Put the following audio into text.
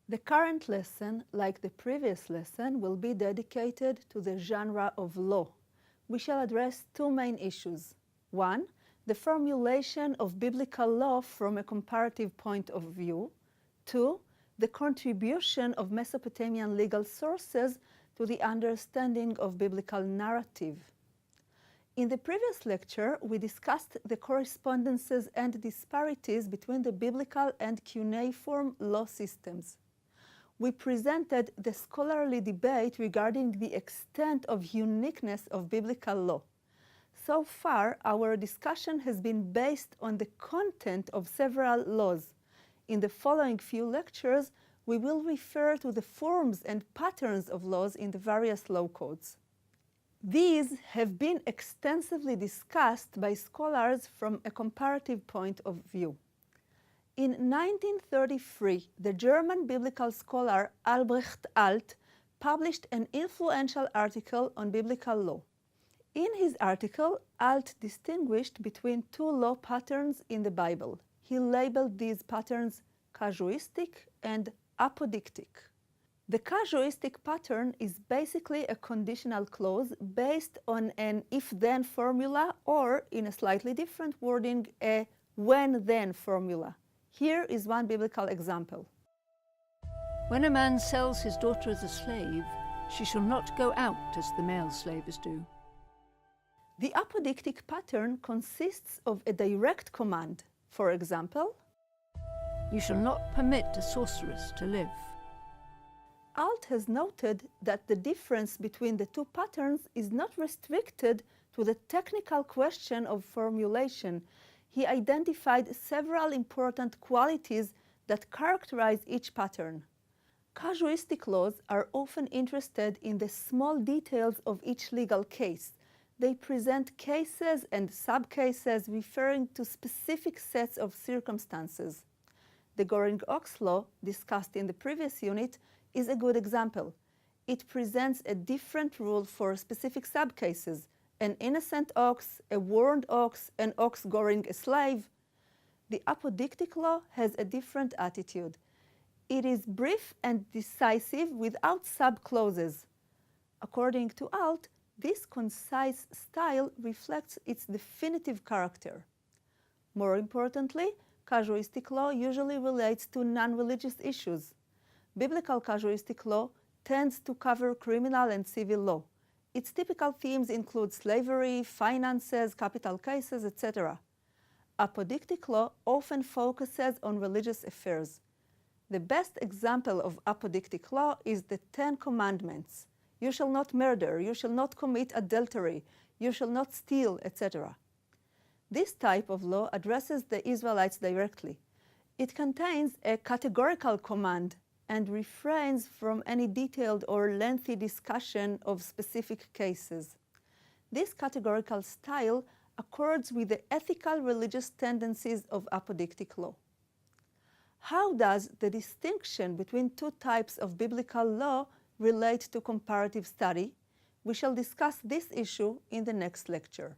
The current lesson, like the previous lesson, will be dedicated to the genre of law. We shall address two main issues. One, the formulation of biblical law from a comparative point of view. Two, the contribution of Mesopotamian legal sources to the understanding of biblical narrative. In the previous lecture, we discussed the correspondences and disparities between the biblical and cuneiform law systems. We presented the scholarly debate regarding the extent of uniqueness of biblical law. So far, our discussion has been based on the content of several laws. In the following few lectures, we will refer to the forms and patterns of laws in the various law codes. These have been extensively discussed by scholars from a comparative point of view. In 1933, the German biblical scholar Albrecht Alt published an influential article on biblical law. In his article, Alt distinguished between two law patterns in the Bible. He labeled these patterns casuistic and apodictic. The casuistic pattern is basically a conditional clause based on an if-then formula, or, in a slightly different wording, a when-then formula. Here is one biblical example. When a man sells his daughter as a slave, she shall not go out as the male slaves do. The apodictic pattern consists of a direct command. For example, you shall not permit a sorceress to live. Alt has noted that the difference between the two patterns is not restricted to the technical question of formulation. He identified several important qualities that characterize each pattern. Casuistic laws are often interested in the small details of each legal case. They present cases and sub-cases referring to specific sets of circumstances. The Goring-Ox law, discussed in the previous unit, is a good example. It presents a different rule for specific sub-cases: an innocent ox, a warned ox, an ox goring a slave. The apodictic law has a different attitude. It is brief and decisive without sub-clauses. According to Alt, this concise style reflects its definitive character. More importantly, casuistic law usually relates to non-religious issues. Biblical casuistic law tends to cover criminal and civil law. Its typical themes include slavery, finances, capital cases, etc. Apodictic law often focuses on religious affairs. The best example of apodictic law is the Ten Commandments. You shall not murder, you shall not commit adultery, you shall not steal, etc. This type of law addresses the Israelites directly. It contains a categorical command and refrains from any detailed or lengthy discussion of specific cases. This categorical style accords with the ethical religious tendencies of apodictic law. How does the distinction between two types of biblical law relate to comparative study? We shall discuss this issue in the next lecture.